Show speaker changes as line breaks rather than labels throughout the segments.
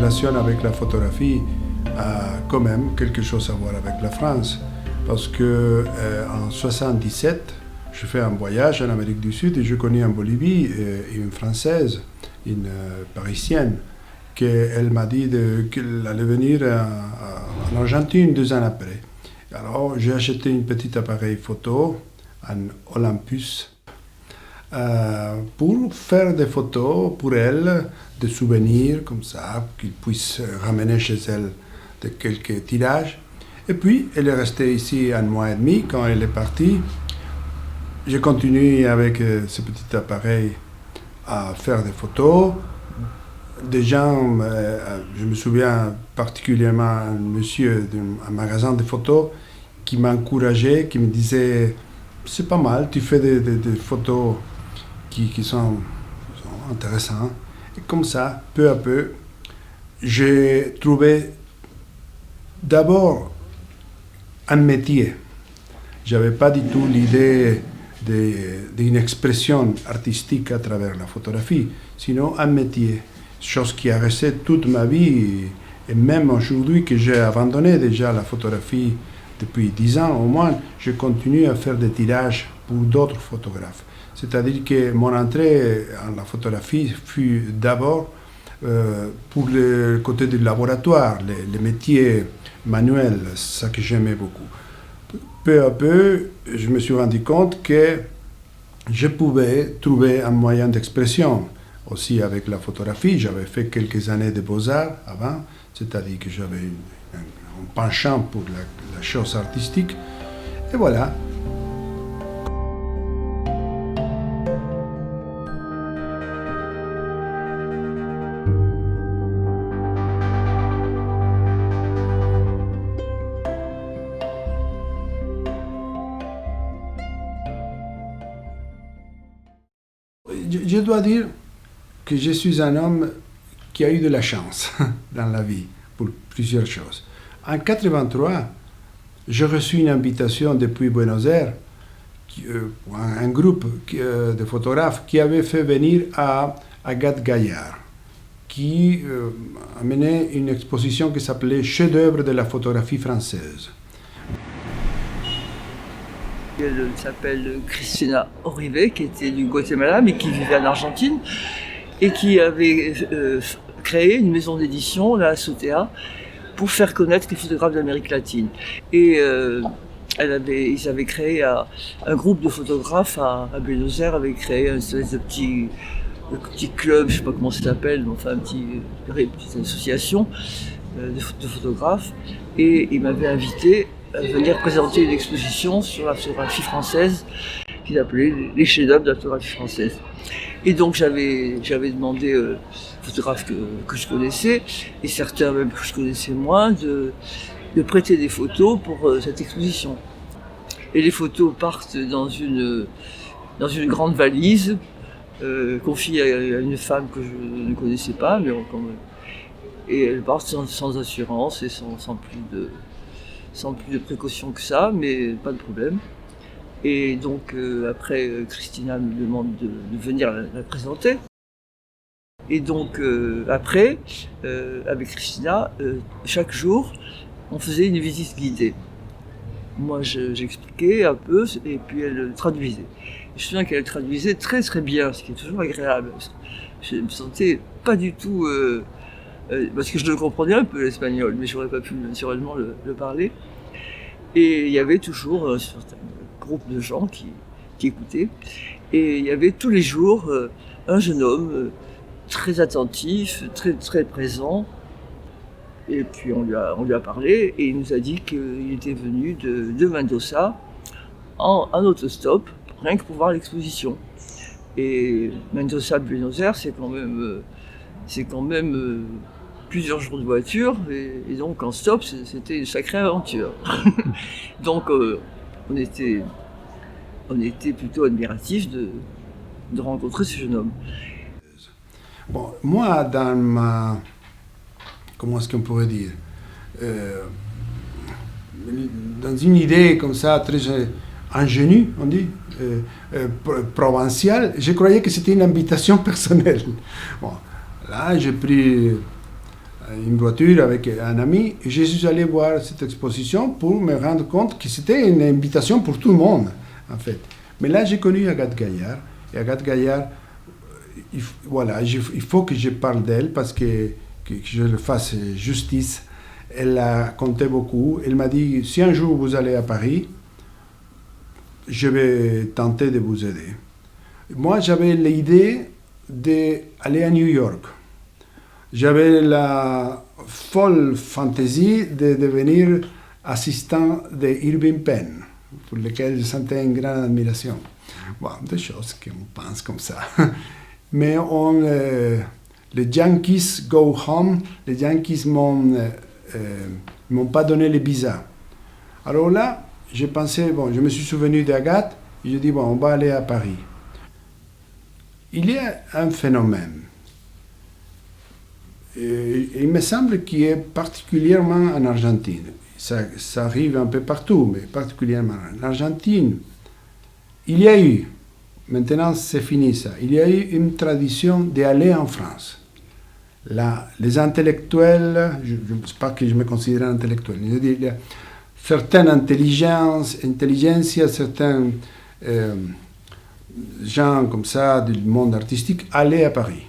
relation avec la photographie a quand même quelque chose à voir avec la France. Parce que en 1977, je fais un voyage en Amérique du Sud et je connais en Bolivie une Française, une Parisienne, qu'elle m'a dit qu'elle allait venir en Argentine 2 ans après. Alors j'ai acheté un petit appareil photo, un Olympus, pour faire des photos pour elle, des souvenirs comme ça, qu'elle puisse ramener chez elle de quelques tirages. Et puis, elle est restée ici 1 mois et demi. Quand elle est partie, j'ai continué avec ce petit appareil à faire des photos. Des gens, je me souviens particulièrement un monsieur d'un magasin de photos qui m'encourageait, qui me disait « c'est pas mal, tu fais des photos qui sont intéressantes ». Et comme ça, peu à peu, j'ai trouvé d'abord un métier. Je n'avais pas du tout l'idée d'une expression artistique à travers la photographie, sinon un métier, chose qui a resté toute ma vie, et même aujourd'hui que j'ai abandonné déjà la photographie depuis 10 ans au moins, je continue à faire des tirages pour d'autres photographes. C'est-à-dire que mon entrée en la photographie fut d'abord pour le côté du laboratoire, les métiers manuels, c'est ça que j'aimais beaucoup. Peu à peu, je me suis rendu compte que je pouvais trouver un moyen d'expression aussi avec la photographie. J'avais fait quelques années de beaux-arts avant, c'est-à-dire que j'avais un penchant pour la chose artistique. Et voilà. Je dois dire que je suis un homme qui a eu de la chance dans la vie pour plusieurs choses. En 1983, j'ai reçu une invitation depuis Buenos Aires, un groupe de photographes qui avait fait venir à Agathe Gaillard, qui amenait une exposition qui s'appelait Chef-d'œuvre de la photographie française.
Elle s'appelle Cristina Oribe, qui était du Guatemala, mais qui vivait en Argentine, et qui avait créé une maison d'édition, la Azotea, pour faire connaître les photographes d'Amérique latine. Et ils avaient créé un groupe de photographes à Buenos Aires, avait créé un espèce de petit club, je ne sais pas comment ça s'appelle, mais enfin une petite association de photographes, et ils m'avaient invité à venir présenter une exposition sur la photographie française qu'ils appelaient les chefs-d'œuvre de la photographie française. Et donc j'avais demandé aux photographes que je connaissais, et certains même que je connaissais moins, de prêter des photos pour cette exposition. Et les photos partent dans une grande valise, confiée à une femme que je ne connaissais pas, mais quand même. Et elles partent sans assurance et sans plus de précautions que ça, mais pas de problème. Et donc après, Cristina me demande de venir la présenter. Et donc après, avec Cristina, chaque jour, on faisait une visite guidée. Moi, j'expliquais un peu, et puis elle traduisait. Je me souviens qu'elle traduisait très très bien, ce qui est toujours agréable. Je me sentais pas du tout... parce que je le comprenais un peu l'espagnol, mais j'aurais pas pu naturellement le parler. Et il y avait toujours un certain groupe de gens qui écoutaient. Et il y avait tous les jours un jeune homme très attentif, très, très présent. Et puis on lui a parlé et il nous a dit qu'il était venu de Mendoza en autostop, rien que pour voir l'exposition. Et Mendoza, Buenos Aires, c'est quand même plusieurs jours de voiture, et donc en stop, c'était une sacrée aventure. Donc on était plutôt admiratifs de rencontrer ce jeune homme.
Bon, moi, dans ma... Comment est-ce qu'on pourrait dire dans une idée comme ça, très ingénue, on dit, provinciale, je croyais que c'était une invitation personnelle. Bon, là, j'ai pris une voiture avec un ami. Et je suis allé voir cette exposition pour me rendre compte que c'était une invitation pour tout le monde, en fait. Mais là, j'ai connu Agathe Gaillard. Et Agathe Gaillard, voilà, il faut que je parle d'elle parce que je le fasse justice. Elle a compté beaucoup. Elle m'a dit, si un jour vous allez à Paris, je vais tenter de vous aider. Moi, j'avais l'idée d'aller à New York. J'avais la folle fantaisie de devenir assistant de Irving Penn, pour lequel je sentais une grande admiration. Bon, des choses qu'on pense comme ça. Mais les Yankees go home, les Yankees m'ont pas donné les visas. Alors là, j'ai pensé, je me suis souvenu d'Agathe, et j'ai dit, on va aller à Paris. Il y a un phénomène, et il me semble qu'il est particulièrement en Argentine. Ça arrive un peu partout, mais particulièrement en Argentine. Il y a eu, maintenant c'est fini ça, il y a eu une tradition d'aller en France. Là, les intellectuels, je ne sais pas que je me considère intellectuel, je veux dire, il y a certaines intelligences, certains gens comme ça du monde artistique allaient à Paris.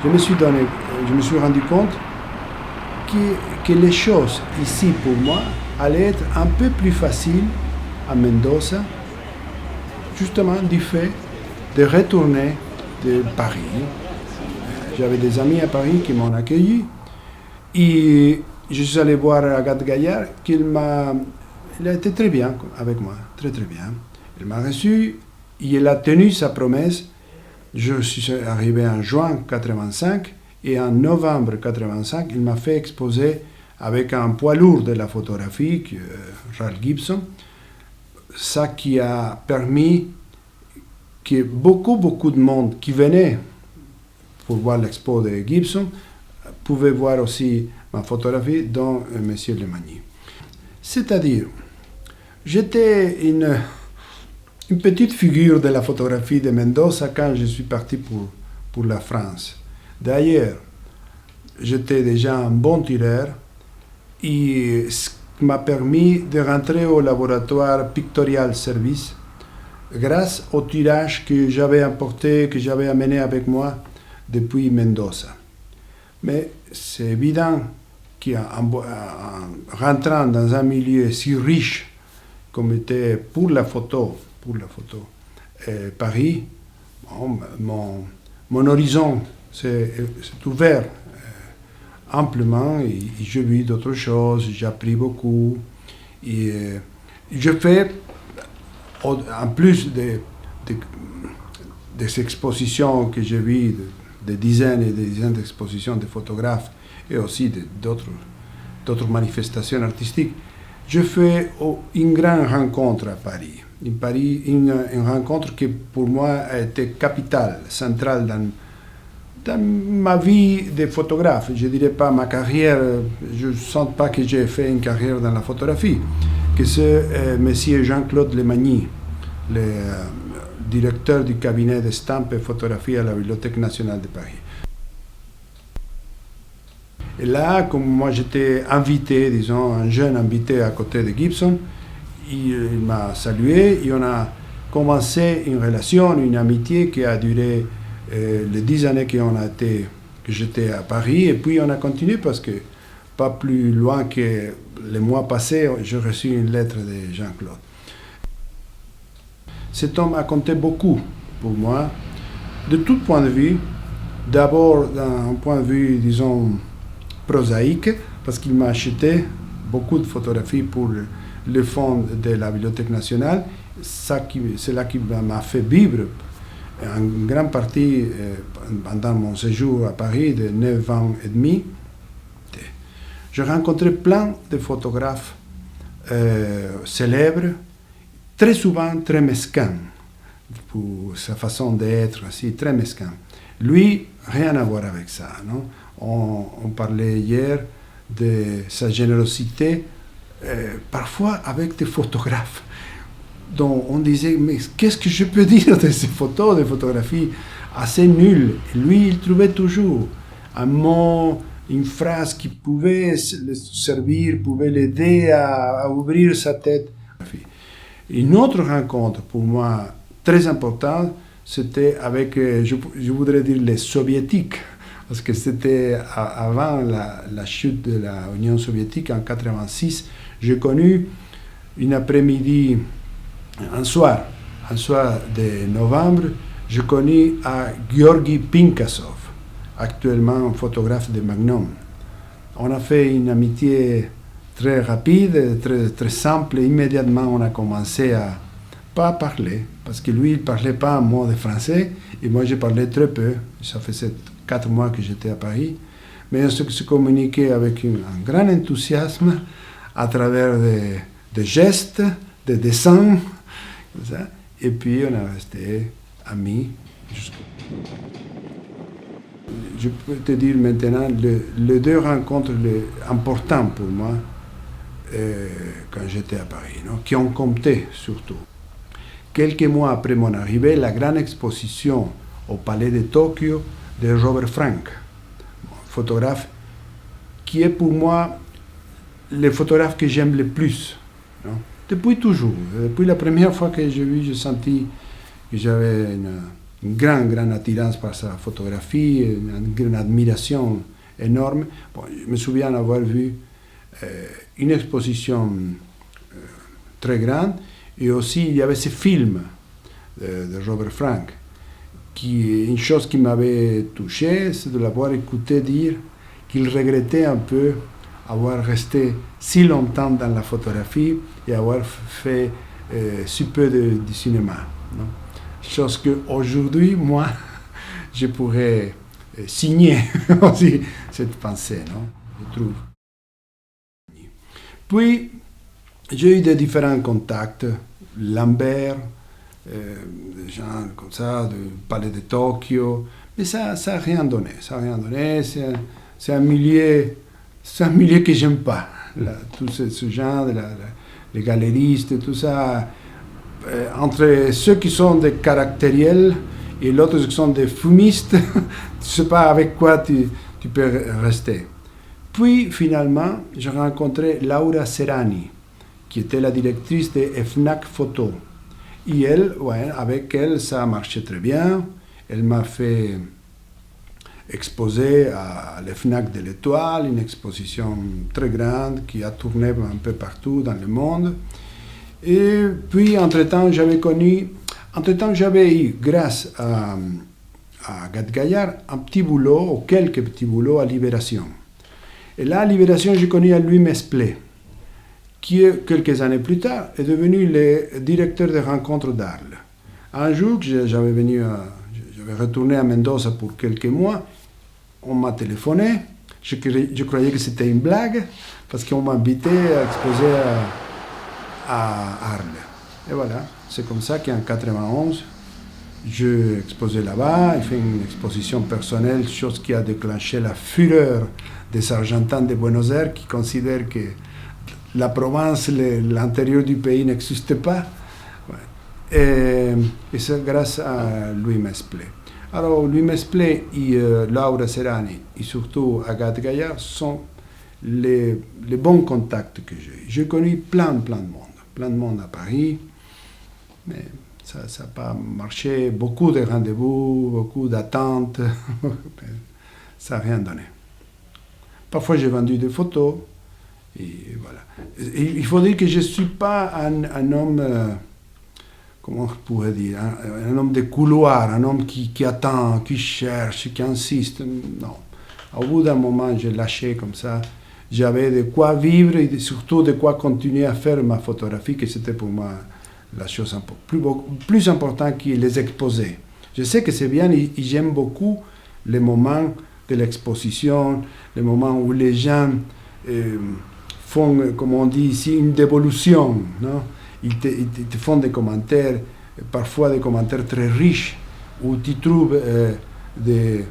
Je me suis rendu compte que les choses ici pour moi allaient être un peu plus faciles à Mendoza, justement du fait de retourner de Paris. J'avais des amis à Paris qui m'ont accueilli et je suis allé voir Agathe Gaillard, elle a été très bien avec moi, très très bien. Elle m'a reçu et elle a tenu sa promesse. Je suis arrivé en juin 1985 et en novembre 1985, il m'a fait exposer avec un poids lourd de la photographie, Ralph Gibson, ça qui a permis que beaucoup de monde qui venait pour voir l'expo de Gibson pouvait voir aussi ma photographie dans Monsieur Lemagny. C'est-à-dire, j'étais une petite figure de la photographie de Mendoza quand je suis parti pour la France. D'ailleurs, j'étais déjà un bon tireur et ce qui m'a permis de rentrer au laboratoire Pictorial Service grâce au tirage que j'avais apporté, que j'avais amené avec moi depuis Mendoza. Mais c'est évident qu'en rentrant dans un milieu si riche comme était pour la photo, Paris, mon horizon s'est ouvert amplement et j'ai vu d'autres choses, j'ai appris beaucoup. Et je fais, en plus des expositions que j'ai vues, des dizaines et des dizaines d'expositions de photographes et aussi d'autres manifestations artistiques, je fais une grande rencontre à Paris. Une rencontre qui pour moi a été capitale, centrale dans ma vie de photographe. Je ne dirais pas ma carrière, je ne sens pas que j'ai fait une carrière dans la photographie, que c'est monsieur Jean-Claude Lemagny, le directeur du cabinet d'estampes et photographie à la Bibliothèque nationale de Paris. Et là, comme moi j'étais invité, disons, un jeune invité à côté de Gibson, il m'a salué et on a commencé une relation, une amitié qui a duré les 10 années que j'étais à Paris. Et puis on a continué parce que pas plus loin que les mois passés, j'ai reçu une lettre de Jean-Claude. Cet homme a compté beaucoup pour moi, de tout point de vue. D'abord d'un point de vue, disons, prosaïque, parce qu'il m'a acheté beaucoup de photographies pour le fonds de la Bibliothèque nationale. C'est là qui m'a fait vivre en grande partie pendant mon séjour à Paris de 9 ans et demi. J'ai rencontré plein de photographes célèbres, très souvent très mesquins, pour sa façon d'être, aussi très mesquin. Lui, rien à voir avec ça, non? On parlait hier de sa générosité, parfois avec des photographes, dont on disait, mais qu'est-ce que je peux dire de ces photos, des photographies assez nulles? Et lui, il trouvait toujours un mot, une phrase qui pouvait le servir, pouvait l'aider à ouvrir sa tête. Une autre rencontre pour moi très importante, c'était avec, je voudrais dire, les soviétiques, parce que c'était avant la chute de l'Union soviétique en 1986. J'ai connu une après-midi, un soir de novembre, je connais à Georgi Pinkasov, actuellement un photographe de Magnum. On a fait une amitié très rapide, très simple, et immédiatement on a commencé à pas parler, parce que lui il parlait pas un mot de français, et moi je parlais très peu, ça faisait 4 mois que j'étais à Paris, mais on se communiquait avec un grand enthousiasme à travers des gestes, des dessins, comme ça. Et puis on est resté amis. Je peux te dire maintenant les 2 rencontres importantes pour moi quand j'étais à Paris, non? Qui ont compté surtout. Quelques mois après mon arrivée, la grande exposition au Palais de Tokyo de Robert Frank, photographe qui est pour moi le photographe que j'aime le plus. Non? Depuis toujours, depuis la première fois que j'ai vu, j'ai senti que j'avais une grande attirance par sa photographie, une admiration énorme. Bon, je me souviens avoir vu une exposition très grande, et aussi il y avait ce film de Robert Frank, une chose qui m'avait touché, c'est de l'avoir écouté dire qu'il regrettait un peu avoir resté si longtemps dans la photographie et avoir fait si peu de cinéma. Non? Chose qu'aujourd'hui, moi, je pourrais signer aussi cette pensée, non? Je trouve. Puis, j'ai eu des différents contacts, Lambert, des gens comme ça, du Palais de Tokyo, mais ça n'a rien donné. C'est un milieu que j'aime pas. Tout ce genre, les galeristes, tout ça. Entre ceux qui sont des caractériels et l'autre qui sont des fumistes, tu ne sais pas avec quoi tu peux rester. Puis, finalement, j'ai rencontré Laura Serrani, qui était la directrice de FNAC Photo. Et elle, avec elle, ça a marché très bien. Elle m'a fait exposer à l'FNAC de l'Étoile, une exposition très grande qui a tourné un peu partout dans le monde. Et puis, entre-temps, j'avais eu, grâce à Gad Gaillard, un petit boulot, ou quelques petits boulots à Libération. Et là, à Libération, j'ai connu Louis Mesplé, qui, quelques années plus tard, est devenu le directeur de rencontres d'Arles. Un jour, j'avais retourné à Mendoza pour quelques mois, on m'a téléphoné, je croyais que c'était une blague, parce qu'on m'invitait à exposer à Arles. Et voilà, c'est comme ça qu'en 1991, j'ai exposé là-bas, j'ai fait une exposition personnelle, chose qui a déclenché la fureur des Argentins de Buenos Aires qui considèrent que la province, l'intérieur du pays n'existe pas. Ouais. Et c'est grâce à Louis Mesplé. Alors, Louis Mesplé et Laura Serrani, et surtout Agathe Gaillard, sont les bons contacts que j'ai. J'ai connu plein de monde à Paris, mais ça n'a pas marché. Beaucoup de rendez-vous, beaucoup d'attentes, ça n'a rien donné. Parfois, j'ai vendu des photos, et voilà. Et il faut dire que je ne suis pas un homme, comment on pourrait dire, un homme de couloir, un homme qui attend, qui cherche, qui insiste. Non. Au bout d'un moment, j'ai lâché comme ça. J'avais de quoi vivre et surtout de quoi continuer à faire ma photographie, que c'était pour moi la chose plus importante que les exposer. Je sais que c'est bien et j'aime beaucoup les moments de l'exposition, les moments où les gens font, comme on dit ici, une dévolution. Non? Ils te font des commentaires, parfois des commentaires très riches, où tu trouves des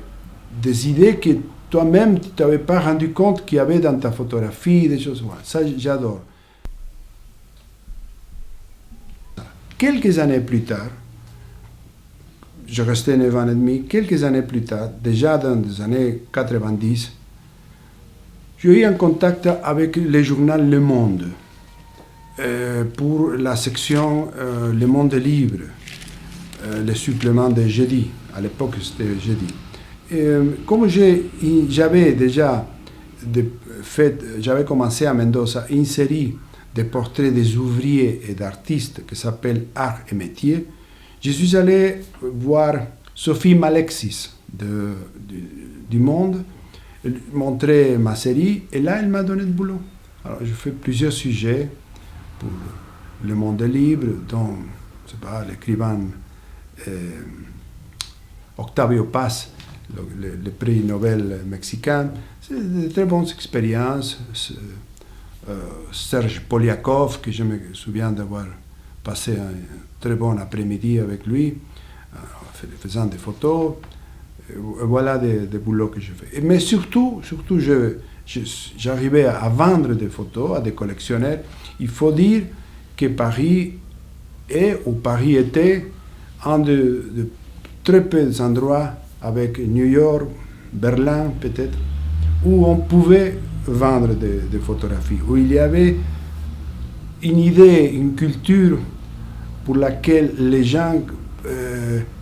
idées que toi-même tu ne t'avais pas rendu compte qu'il y avait dans ta photographie, des choses. Voilà. Ça, j'adore. Quelques années plus tard, je restais 9 ans et demi. Quelques années plus tard, déjà dans les années 90, j'ai eu un contact avec le journal Le Monde pour la section Le Monde libre, le supplément de jeudi. À l'époque, c'était jeudi. Comme j'avais déjà j'avais commencé à Mendoza une série de portraits des ouvriers et d'artistes qui s'appelle Art et Métier, je suis allé voir Sophie Malexis du Monde, montrer ma série, et là, elle m'a donné de boulot. Alors, je fais plusieurs sujets pour Le Monde libre, dont, je sais pas, l'écrivain Octavio Paz, le prix Nobel mexicain. C'est de très bonnes expériences. Serge Poliakov, que je me souviens d'avoir passé un très bon après-midi avec lui, faisant des photos. Voilà des boulots que je fais. Mais surtout j'arrivais à vendre des photos à des collectionneurs. Il faut dire que Paris était un de très peu d'endroits, avec New York, Berlin peut-être, où on pouvait vendre des photographies, où il y avait une idée, une culture pour laquelle les gens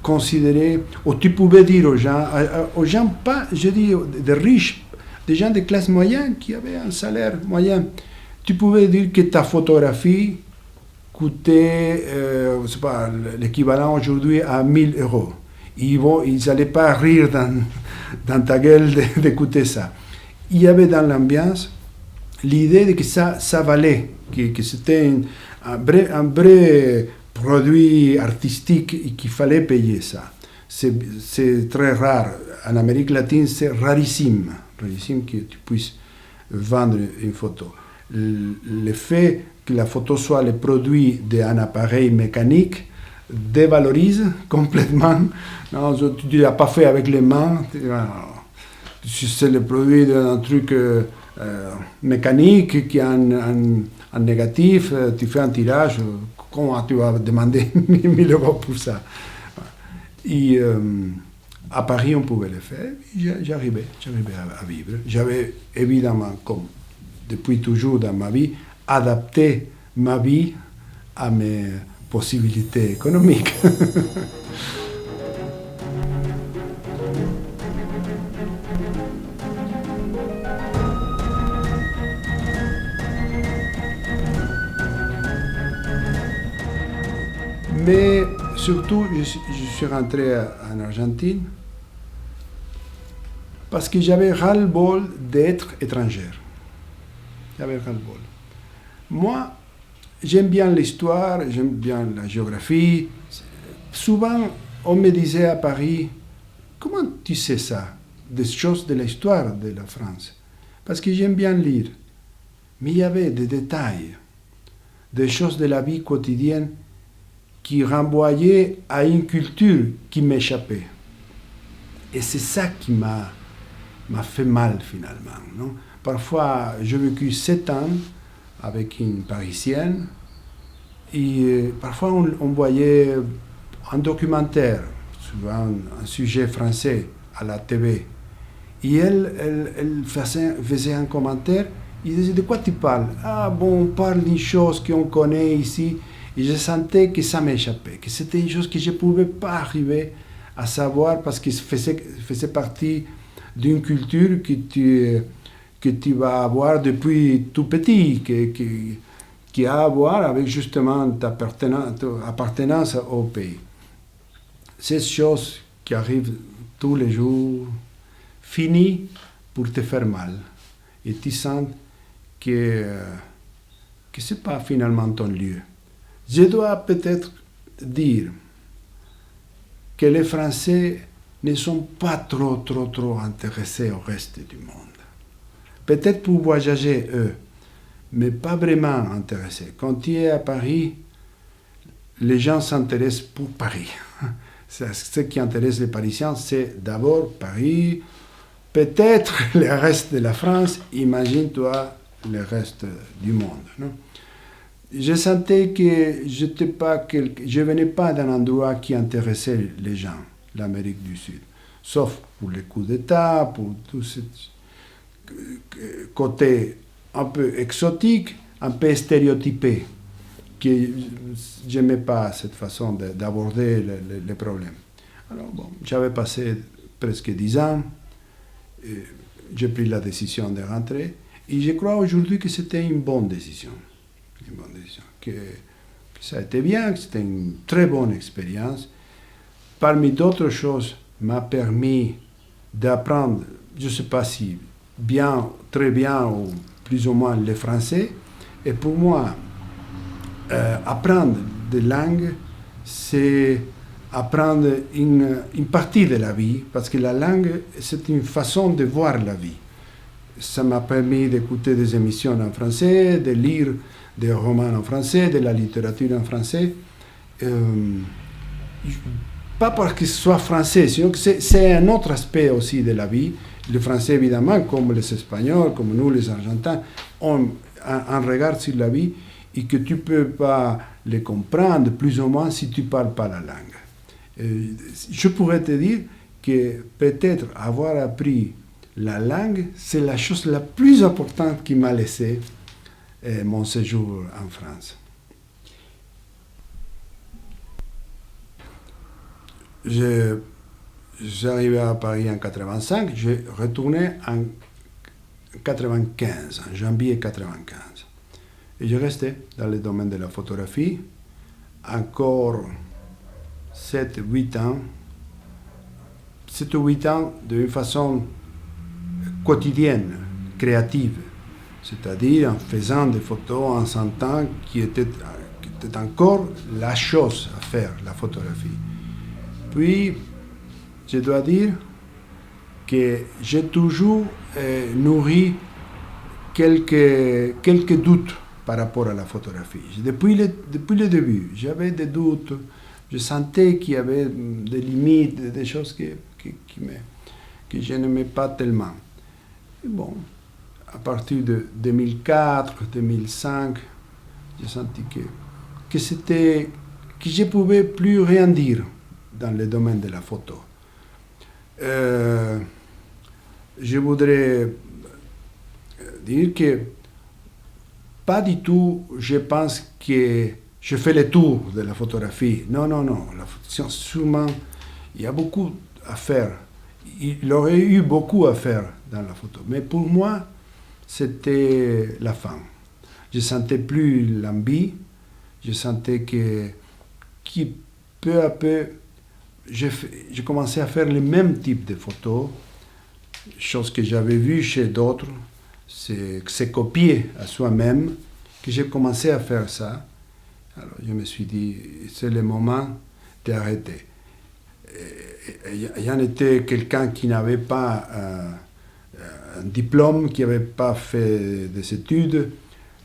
considéraient, ou tu pouvais dire aux gens pas, je dis, des riches, des gens de classe moyenne qui avaient un salaire moyen, tu pouvais dire que ta photographie coûtait, c'est pas, l'équivalent aujourd'hui à 1000 euros. Ils n'allaient pas rire dans ta gueule d'écouter ça. Il y avait dans l'ambiance l'idée de que ça valait, que c'était un vrai produit artistique et qu'il fallait payer ça. C'est très rare. En Amérique latine, c'est rarissime que tu puisses vendre une photo. Le fait que la photo soit le produit d'un appareil mécanique dévalorise complètement. Non, tu ne l'as pas fait avec les mains. Si c'est le produit d'un truc mécanique qui a un négatif, tu fais un tirage, comment tu vas demander 1000 euros pour ça? Et à Paris, on pouvait le faire. J'arrivais à vivre. J'avais évidemment, comme depuis toujours dans ma vie, adapté ma vie à mes possibilités économiques. Mais surtout, je suis rentré en Argentine parce que j'avais ras-le-bol d'être étranger. J'avais ras-le-bol. Moi, j'aime bien l'histoire, j'aime bien la géographie. Souvent, on me disait à Paris, comment tu sais ça? Des choses de l'histoire de la France. Parce que j'aime bien lire. Mais il y avait des détails, des choses de la vie quotidienne qui renvoyaient à une culture qui m'échappait. Et c'est ça qui m'a fait mal finalement. Non? Parfois, j'ai vécu 7 ans avec une Parisienne, et parfois on voyait un documentaire, souvent un sujet français à la TV, et elle faisait un commentaire, il disait: de quoi tu parles? Ah bon, on parle d'une chose qu'on connaît ici, et je sentais que ça m'échappait, que c'était une chose que je ne pouvais pas arriver à savoir parce que faisait partie d'une culture que tu vas avoir depuis tout petit, qui a à voir avec justement ta appartenance au pays. Ces choses qui arrivent tous les jours finissent pour te faire mal. Et tu sens que ce n'est pas finalement ton lieu. Je dois peut-être dire que les Français ne sont pas trop intéressés au reste du monde. Peut-être pour voyager, eux, mais pas vraiment intéressés. Quand tu es à Paris, les gens s'intéressent pour Paris. Ce qui intéresse les Parisiens, c'est d'abord Paris, peut-être le reste de la France, imagine-toi le reste du monde. Non? Je sentais que je ne venais pas d'un endroit qui intéressait les gens. l'Amérique du Sud. Sauf pour les coups d'État, pour tout ce côté un peu exotique, un peu stéréotypé, que je n'aimais pas cette façon d'aborder les problèmes. Alors bon, j'avais passé presque 10 ans, et j'ai pris la décision de rentrer, et je crois aujourd'hui que c'était une bonne décision. Que ça a été bien, que c'était une très bonne expérience. Parmi d'autres choses, m'a permis d'apprendre, je ne sais pas si bien, très bien ou plus ou moins le français. Et pour moi, apprendre des langues, c'est apprendre une partie de la vie, parce que la langue, c'est une façon de voir la vie. Ça m'a permis d'écouter des émissions en français, de lire des romans en français, de la littérature en français. Pas parce que ce soit français, sinon que c'est un autre aspect aussi de la vie. Le français, évidemment, comme les Espagnols, comme nous, les Argentins, ont un regard sur la vie et que tu ne peux pas les comprendre, plus ou moins, si tu ne parles pas la langue. Je pourrais te dire que peut-être avoir appris la langue, c'est la chose la plus importante qui m'a laissé mon séjour en France. J'arrivais à Paris en 85, j'ai retourné en 95, en janvier 95. Et je restais dans le domaine de la photographie encore 7-8 ans. 7 ou 8 ans d'une façon quotidienne, créative. C'est-à-dire en faisant des photos, en sentant qui était encore la chose à faire, la photographie. Puis, je dois dire que j'ai toujours nourri quelques doutes par rapport à la photographie. Depuis le début, j'avais des doutes. Je sentais qu'il y avait des limites, des choses que je n'aimais pas tellement. Et bon, à partir de 2004, 2005, j'ai senti que je ne pouvais plus rien dire dans le domaine de la photo. Je voudrais dire que pas du tout, je pense que je fais le tour de la photographie. Non. La photo, sûrement, il y a beaucoup à faire. Il aurait eu beaucoup à faire dans la photo. Mais pour moi, c'était la fin. Je sentais plus l'envie. Je sentais que peu à peu, je commençais à faire le même type de photos, chose que j'avais vue chez d'autres, c'est copier à soi-même, que j'ai commencé à faire ça. Alors je me suis dit, c'est le moment d'arrêter. Il y en était quelqu'un qui n'avait pas un diplôme, qui n'avait pas fait des études.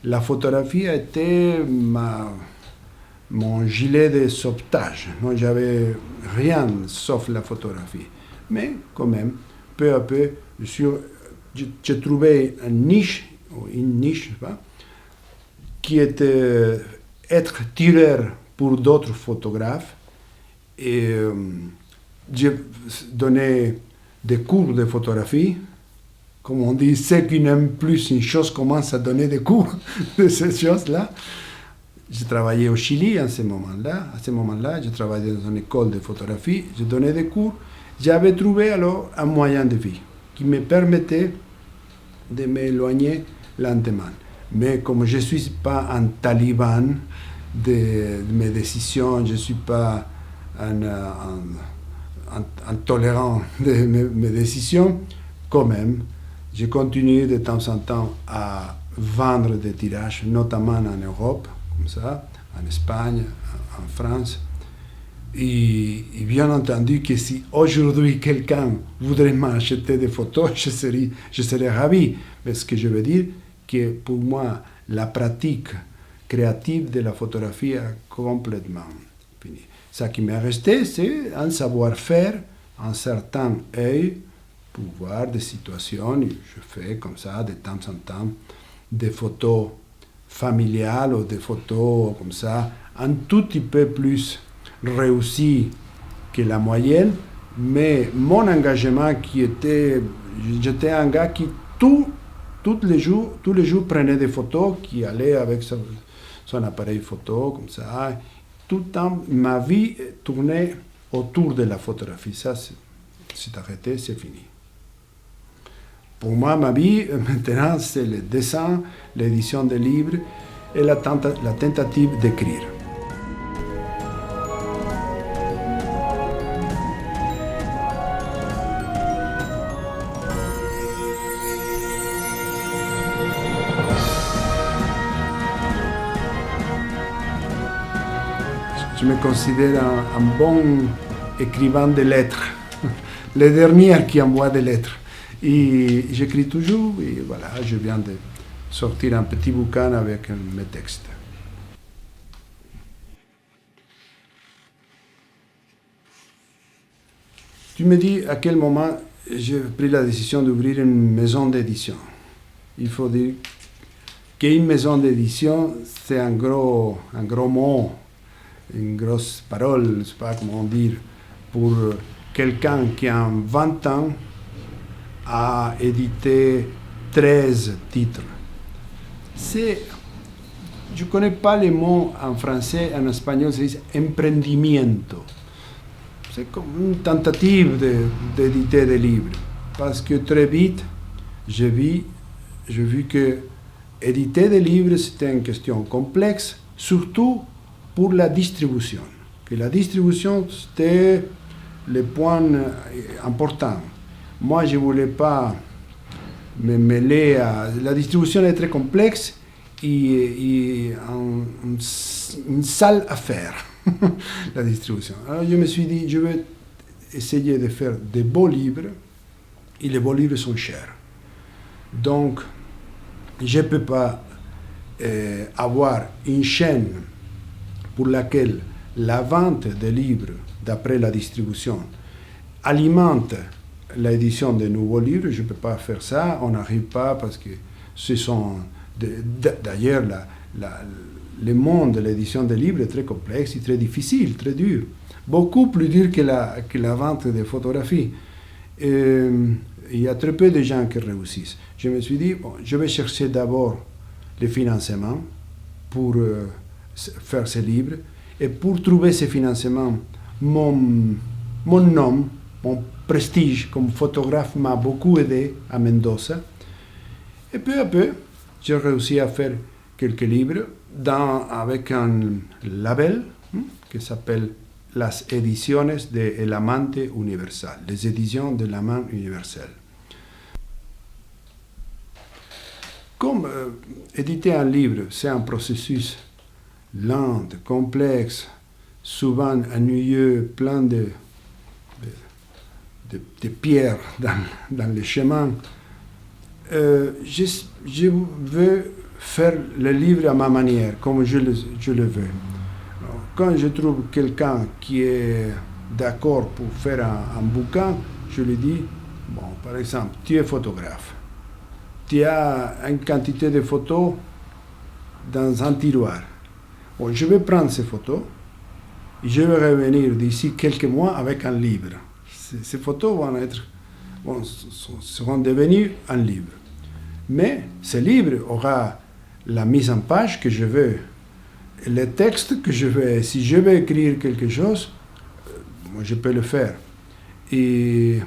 La photographie a été mon gilet de sauvetage. Moi, j'avais rien sauf la photographie. Mais quand même, peu à peu, j'ai trouvé une niche, pas, qui était être tireur pour d'autres photographes. Et j'ai donné des cours de photographie. Comme on dit, ceux qui n'aiment plus une chose commencent à donner des cours de cette chose-là. J'ai travaillé au Chili à ce moment-là. J'ai travaillé dans une école de photographie. J'ai donné des cours. J'avais trouvé alors un moyen de vie qui me permettait de m'éloigner lentement. Mais comme je ne suis pas un taliban de mes décisions, je ne suis pas un tolérant de mes décisions, quand même, je continue de temps en temps à vendre des tirages, notamment en Europe, comme ça, en Espagne, en France. Et bien entendu que si aujourd'hui quelqu'un voudrait m'acheter des photos, je serais ravi. Mais ce que je veux dire, que pour moi, la pratique créative de la photographie a complètement fini. Ce qui m'est resté, c'est un savoir-faire, un certain œil pour voir des situations. Je fais comme ça, de temps en temps, des photos familiales ou des photos comme ça, un tout petit peu plus réussies que la moyenne, Mais mon engagement j'étais un gars qui tous les jours prenait des photos, qui allait avec son appareil photo, comme ça. Tout le temps, ma vie tournait autour de la photographie. Ça, c'est arrêté, c'est fini. Pour moi, ma vie, maintenant, c'est le dessin, l'édition des livres et la tentative d'écrire. Je me considère un bon écrivain de lettres, le dernier qui envoie des lettres. Et j'écris toujours, et voilà, je viens de sortir un petit bouquin avec mes textes. Tu me dis à quel moment j'ai pris la décision d'ouvrir une maison d'édition. Il faut dire qu'une maison d'édition, c'est un gros mot, une grosse parole, je ne sais pas comment dire, pour quelqu'un qui a 20 ans a édité 13 titres. Je ne connais pas les mots en français, en espagnol, ça dit emprendimiento. C'est comme une tentative d'éditer des livres. Parce que très vite, j'ai vu que éditer des livres, c'était une question complexe, surtout pour la distribution. Que la distribution, c'était le point important. Moi, je ne voulais pas me mêler à... La distribution est très complexe et une sale affaire, la distribution. Alors, je me suis dit, je vais essayer de faire des beaux livres, et les beaux livres sont chers. Donc, je ne peux pas avoir une chaîne pour laquelle la vente des livres, d'après la distribution, alimente l'édition de nouveaux livres. Je ne peux pas faire ça, on n'arrive pas parce que ce sont... D'ailleurs, le monde de l'édition des livres est très complexe et très difficile, très dur. Beaucoup plus dur que la vente des photographies. Il y a très peu de gens qui réussissent. Je me suis dit, bon, je vais chercher d'abord le financement pour faire ces livres. Et pour trouver ces financements, mon nom, mon prestige comme photographe m'a beaucoup aidé à Mendoza. Et peu à peu, j'ai réussi à faire quelques livres avec un label qui s'appelle Las Ediciones de El Amante Universal, les éditions de l'amant universel. Comme éditer un livre, c'est un processus lent, complexe, souvent ennuyeux, plein de pierres dans les chemins. Je veux faire le livre à ma manière, comme je le veux. Alors, quand je trouve quelqu'un qui est d'accord pour faire un bouquin, je lui dis, bon, par exemple, tu es photographe. Tu as une quantité de photos dans un tiroir. Bon, je vais prendre ces photos et je vais revenir d'ici quelques mois avec un livre. Ces photos seront devenues un livre. Mais ce livre aura la mise en page que je veux, les textes que je veux. Si je veux écrire quelque chose, moi je peux le faire. Et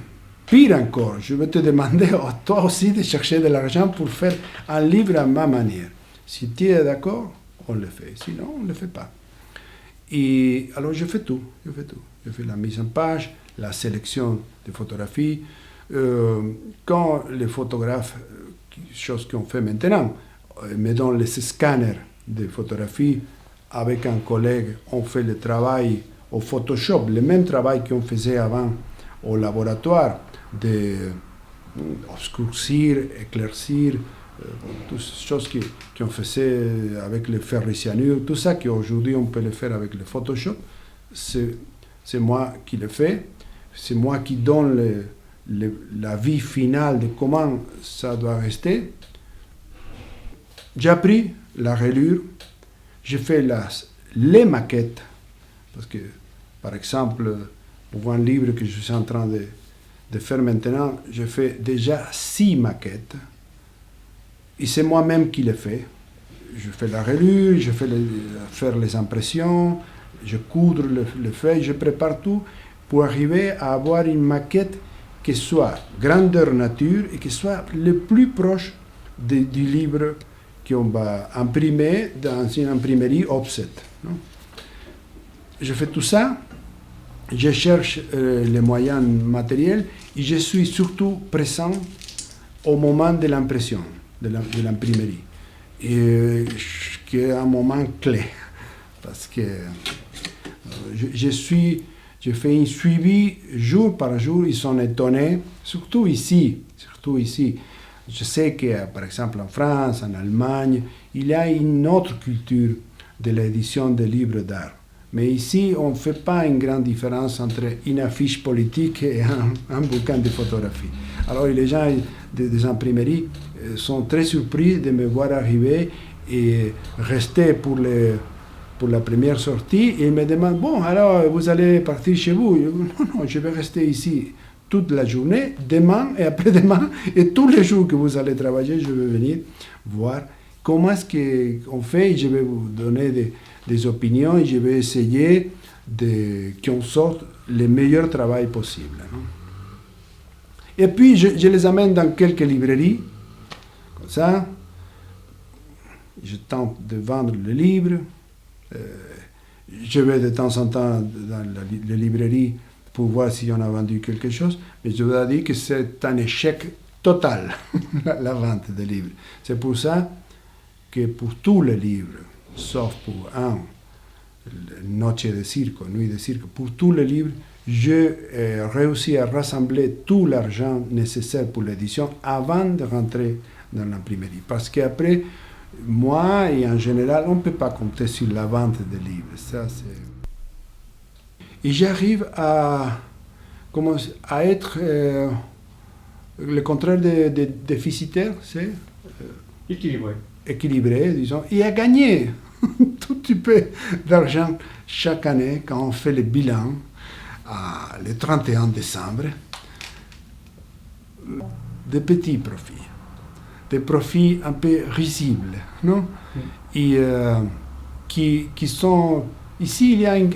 pire encore, je vais te demander à toi aussi de chercher de l'argent pour faire un livre à ma manière. Si tu es d'accord, on le fait. Sinon, on ne le fait pas. Et alors, je fais tout. Je fais la mise en page, la sélection des photographies. Quand les photographes, chose qu'on fait maintenant, me donnent les scanners de photographies, avec un collègue, on fait le travail au Photoshop, le même travail qu'on faisait avant au laboratoire, d'obscurcir, éclaircir, toutes ces choses qu'on faisait avec le ferricyanure, tout ça qu'aujourd'hui on peut le faire avec le Photoshop, c'est moi qui le fais, c'est moi qui donne la vie finale de comment ça doit rester. J'ai appris la reliure, j'ai fait les maquettes, parce que, par exemple, pour un livre que je suis en train de faire maintenant, je fais déjà 6 maquettes. Et c'est moi-même qui les fais. Je fais la relure, je fais faire les impressions, je coudre le feuille, je prépare tout pour arriver à avoir une maquette qui soit grandeur nature et qui soit le plus proche du livre qu'on va imprimer dans une imprimerie offset. Non? Je fais tout ça, je cherche les moyens matériels et je suis surtout présent au moment de l'impression, de l'imprimerie. Et qui est un moment clé, parce que je fais un suivi jour par jour, ils sont étonnés, surtout ici. Je sais que, par exemple, en France, en Allemagne, il y a une autre culture de l'édition des livres d'art. Mais ici, on ne fait pas une grande différence entre une affiche politique et un bouquin de photographie. Alors les gens des imprimeries sont très surpris de me voir arriver et rester pour la première sortie. Et ils me demandent, bon, alors vous allez partir chez vous? Je dis, non, je vais rester ici toute la journée, demain et après-demain, et tous les jours que vous allez travailler, je vais venir voir comment est-ce qu'on fait. Je vais vous donner des opinions et je vais essayer qu'on sorte le meilleur travail possible. Non? Et puis, je les amène dans quelques librairies, comme ça. Je tente de vendre le livre. Je vais de temps en temps dans les librairies pour voir si on a vendu quelque chose. Mais je dois dire que c'est un échec total, la vente des livres. C'est pour ça que pour tous les livres, sauf pour un, Noche de Circo, Nuit de Cirque, pour tous les livres, j'ai réussi à rassembler tout l'argent nécessaire pour l'édition avant de rentrer dans l'imprimerie. Parce qu'après, moi et en général, on ne peut pas compter sur la vente des livres. Ça, et j'arrive à être le contraire de déficitaire, c'est équilibré, disons, et à gagner tout petit peu d'argent chaque année quand on fait le bilan le 31 décembre. Des petits profits, des profits un peu risibles, non? Et qui sont... Ici, il y a une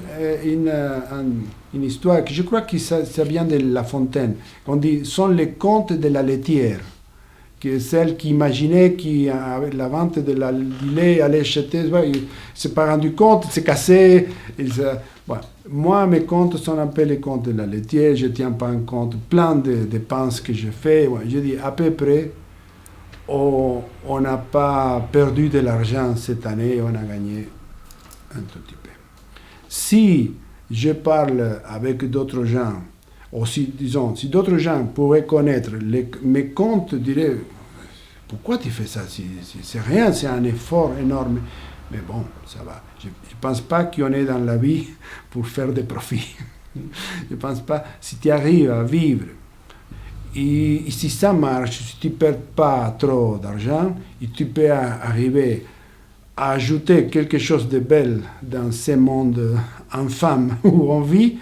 histoire que je crois que ça vient de La Fontaine. On dit, sont les contes de la laitière, qui est celle qui imaginait qu'avec la vente du lait, allait acheter, il ne s'est pas rendu compte, il s'est cassé. Moi, mes comptes sont un peu les comptes de la laitière, je ne tiens pas en compte plein de dépenses que je fais. Je dis, à peu près, on n'a pas perdu de l'argent cette année, on a gagné un tout petit peu. Si je parle avec d'autres gens, ou si d'autres gens pourraient connaître mes comptes, diraient, pourquoi tu fais ça? C'est rien, c'est un effort énorme. Mais bon, ça va. Je ne pense pas qu'on est dans la vie pour faire des profits. Je ne pense pas. Si tu arrives à vivre, et si ça marche, si tu ne perds pas trop d'argent, et tu peux arriver à ajouter quelque chose de bel dans ce monde infâme où on vit,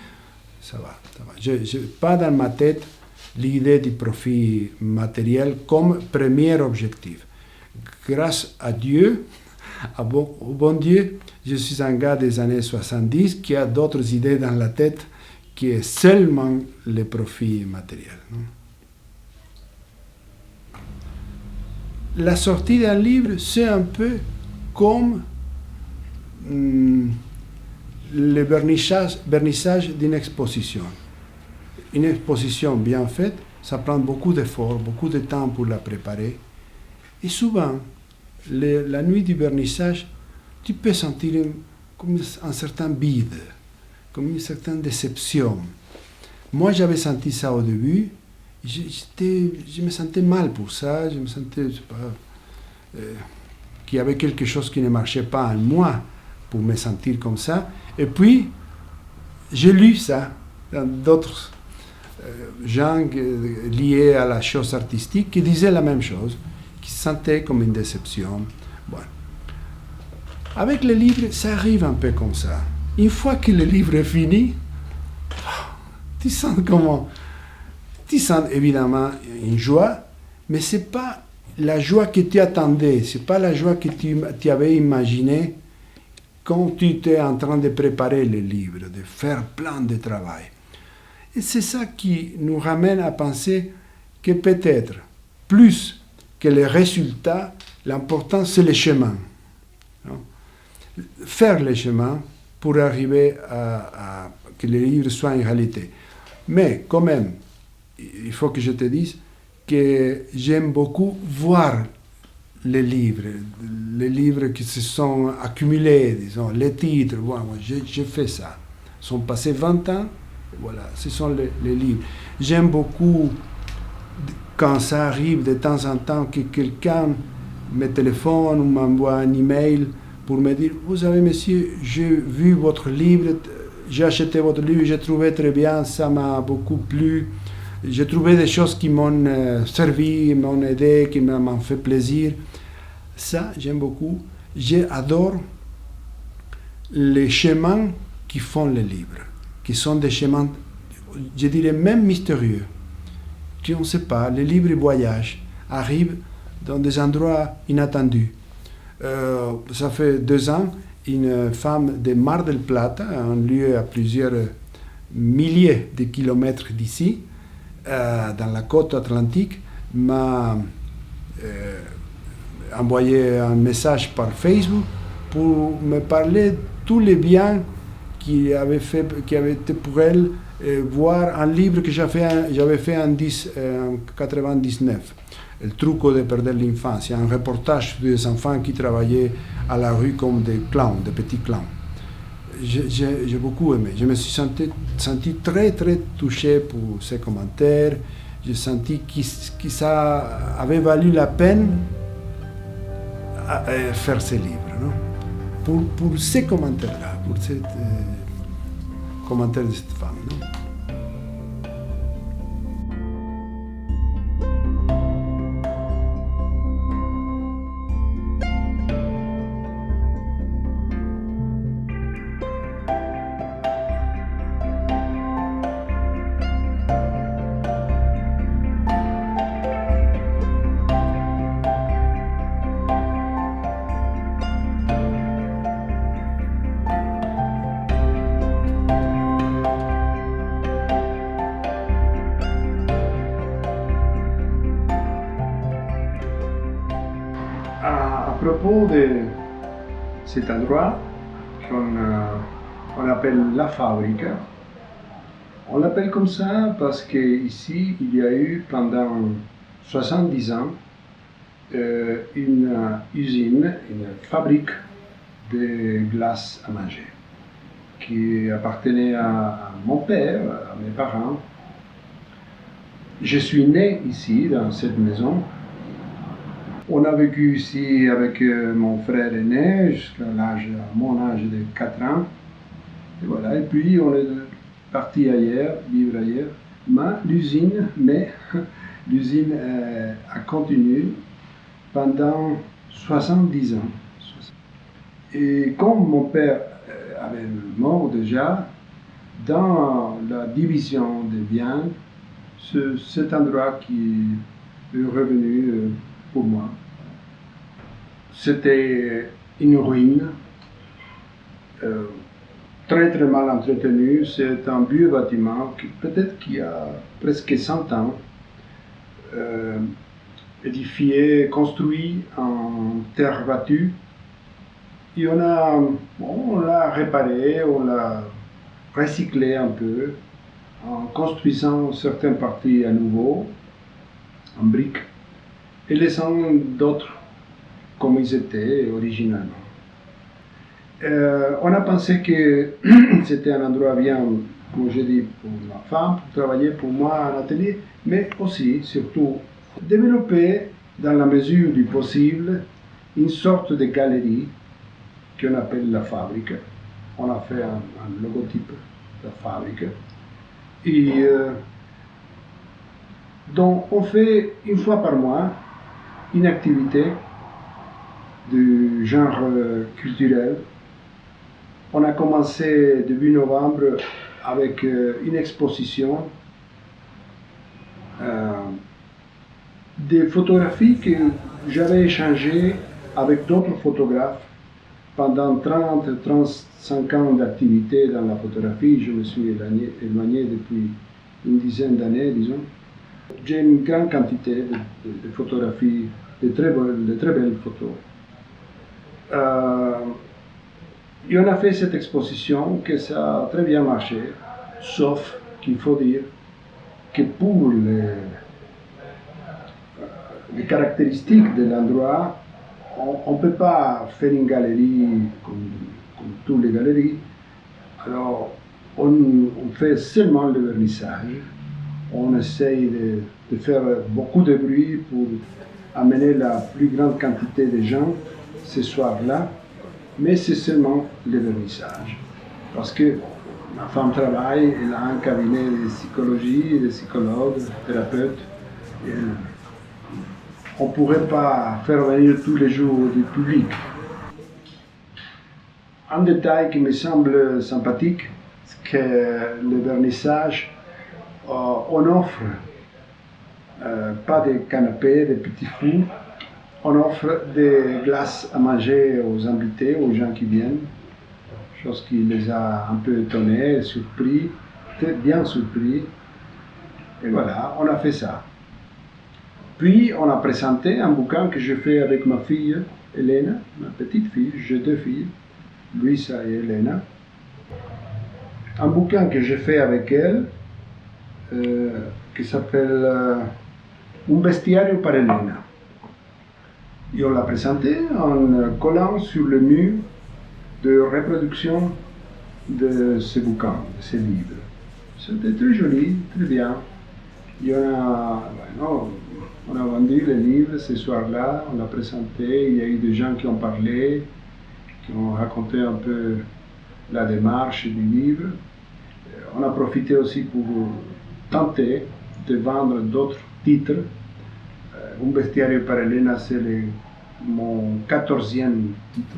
ça va. Je n'ai pas dans ma tête l'idée du profit matériel comme premier objectif. Grâce à Dieu, au bon Dieu, je suis un gars des années 70 qui a d'autres idées dans la tête qui est seulement le profit matériel. Non? La sortie d'un livre, c'est un peu comme le vernissage d'une exposition. Une exposition bien faite, ça prend beaucoup d'efforts, beaucoup de temps pour la préparer. Et souvent, la nuit du vernissage, tu peux sentir comme un certain vide, comme une certaine déception. Moi, j'avais senti ça au début. Je me sentais mal pour ça. Je me sentais, je sais pas, qu'il y avait quelque chose qui ne marchait pas en moi pour me sentir comme ça. Et puis, j'ai lu ça dans d'autres gens liés à la chose artistique qui disaient la même chose, qui se sentaient comme une déception. Bon. Avec le livre, ça arrive un peu comme ça. Une fois que le livre est fini, Tu sens comment? Tu sens évidemment une joie, mais ce n'est pas la joie que tu attendais, ce n'est pas la joie que tu avais imaginée quand tu étais en train de préparer le livre, de faire plein de travail. Et c'est ça qui nous ramène à penser que peut-être, plus que les résultats, l'important c'est le chemin. Faire le chemin pour arriver à que le livre soit une réalité. Mais quand même, il faut que je te dise que j'aime beaucoup voir les livres qui se sont accumulés, disons, les titres. Voilà, moi, j'ai fait ça. Ils sont passés 20 ans, voilà, ce sont les livres. J'aime beaucoup quand ça arrive de temps en temps que quelqu'un me téléphone ou m'envoie un email pour me dire, vous savez monsieur, j'ai vu votre livre, j'ai acheté votre livre, j'ai trouvé très bien, ça m'a beaucoup plu. J'ai trouvé des choses qui m'ont servi, m'ont aidé, qui m'ont fait plaisir. Ça, j'aime beaucoup. J'adore les chemins qui font les livres, qui sont des chemins, je dirais même mystérieux. On ne sait pas, les livres voyagent, arrivent dans des endroits inattendus. Ça fait 2 ans, une femme de Mar del Plata, un lieu à plusieurs milliers de kilomètres d'ici, dans la côte atlantique, m'a envoyé un message par Facebook pour me parler de tous les biens qui avait été pour elle voir un livre que j'avais fait en 1999, El truco de perder l'infance, un reportage sur des enfants qui travaillaient à la rue comme des clowns, des petits clowns. J'ai beaucoup aimé. Je me suis senti très, très touché pour ces commentaires. J'ai senti que ça avait valu la peine à faire ces livres, non? Pour ces commentaires-là, pour ces commentaires de cette femme. Non? À propos de cet endroit qu'on appelle la Fabrique, on l'appelle comme ça parce qu'ici il y a eu pendant 70 ans une usine, une fabrique de glace à manger qui appartenait à mon père, à mes parents. Je suis né ici, dans cette maison. On a vécu ici avec mon frère aîné jusqu'à mon âge de 4 ans. Et voilà. Et puis on est parti ailleurs, vivre ailleurs. Mais l'usine a continué pendant 70 ans. Et comme mon père avait mort déjà, dans la division des biens, cet endroit qui est revenu pour moi. C'était une ruine, très très mal entretenue. C'est un vieux bâtiment qui peut-être qui a presque 100 ans, édifié, construit en terre battue. Et on l'a réparé, on l'a recyclé un peu, en construisant certaines parties à nouveau, en briques, et laissant d'autres comme ils étaient originalement. On a pensé que c'était un endroit bien, comme je dis, pour ma femme, pour travailler pour moi en atelier, mais aussi, surtout, développer dans la mesure du possible une sorte de galerie qu'on appelle la Fabrique. On a fait un logotype de la Fabrique. Et donc on fait une fois par mois une activité du genre culturel. On a commencé début novembre avec une exposition des photographies que j'avais échangées avec d'autres photographes pendant 30-35 ans d'activité dans la photographie. Je me suis éloigné depuis une dizaine d'années, disons. J'ai une grande quantité de photographies, de très belles photos. Et on a fait cette exposition que ça a très bien marché, sauf qu'il faut dire que pour les caractéristiques de l'endroit, on ne peut pas faire une galerie comme toutes les galeries. Alors, on fait seulement le vernissage. On essaye de faire beaucoup de bruit pour amener la plus grande quantité de gens ce soir-là, mais c'est seulement le vernissage. Parce que ma femme travaille, elle a un cabinet de psychologie, de psychologue, de thérapeute. Et on ne pourrait pas faire venir tous les jours du public. Un détail qui me semble sympathique, c'est que le vernissage, on offre pas des canapés, des petits fours, on offre des glaces à manger aux invités, aux gens qui viennent, chose qui les a un peu étonnés, surpris, bien surpris. Et voilà, on a fait ça. Puis on a présenté un bouquin que je fais avec ma fille, Elena, ma petite fille, j'ai 2 filles, Luisa et Elena. Un bouquin que j'ai fait avec elle, qui s'appelle Un bestiario para Elena. Et on l'a présenté en collant sur le mur de reproduction de ce bouquin, de ce livre. C'était très joli, très bien. Et on a vendu le livre ce soir-là, on l'a présenté, il y a eu des gens qui ont parlé, qui ont raconté un peu la démarche du livre. On a profité aussi pour tenter de vendre d'autres titres. Un bestiario para Elena, c'est mon 14e titre.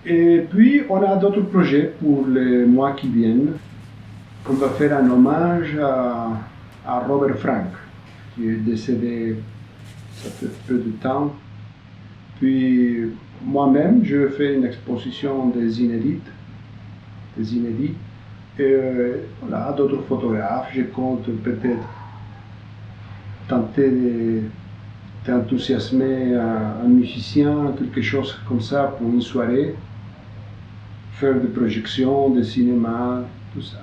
Et puis, on a d'autres projets pour les mois qui viennent. On va faire un hommage à Robert Frank, qui est décédé, ça fait peu de temps. Puis, moi-même, je fais une exposition des inédits. Et voilà, d'autres photographes. Je compte peut-être tenter d'enthousiasmer un musicien, quelque chose comme ça pour une soirée, faire des projections, des cinémas, tout ça.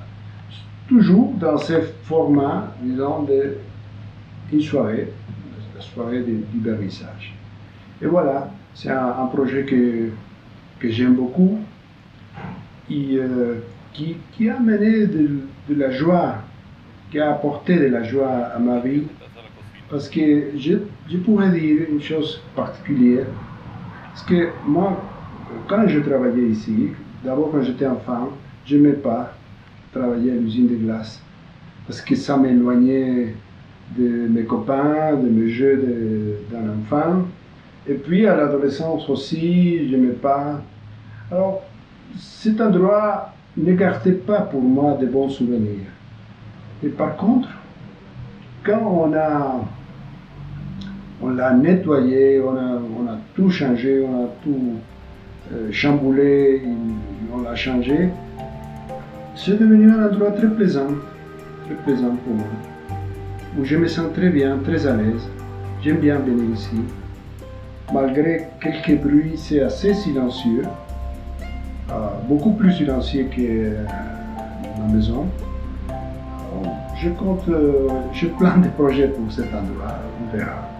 Toujours dans ce format, disons, d'une soirée, la soirée du vernissage. Et voilà, c'est un projet que j'aime beaucoup et qui a amené de la joie, qui a apporté de la joie à ma vie. Parce que je pourrais dire une chose particulière, parce que moi, quand je travaillais ici, d'abord quand j'étais enfant, je n'aimais pas travailler à l'usine de glace, parce que ça m'éloignait de mes copains, de mes jeux d'un enfant, et puis à l'adolescence aussi, je n'aimais pas. Alors, cet endroit ne gardait pas pour moi de bons souvenirs. Et par contre, quand on l'a nettoyé, on a tout changé, on a tout chamboulé, on l'a changé, c'est devenu un endroit très plaisant pour moi, où je me sens très bien, très à l'aise. J'aime bien venir ici. Malgré quelques bruits, c'est assez silencieux, beaucoup plus silencieux que ma maison. Je plane des projets pour cet endroit, on verra.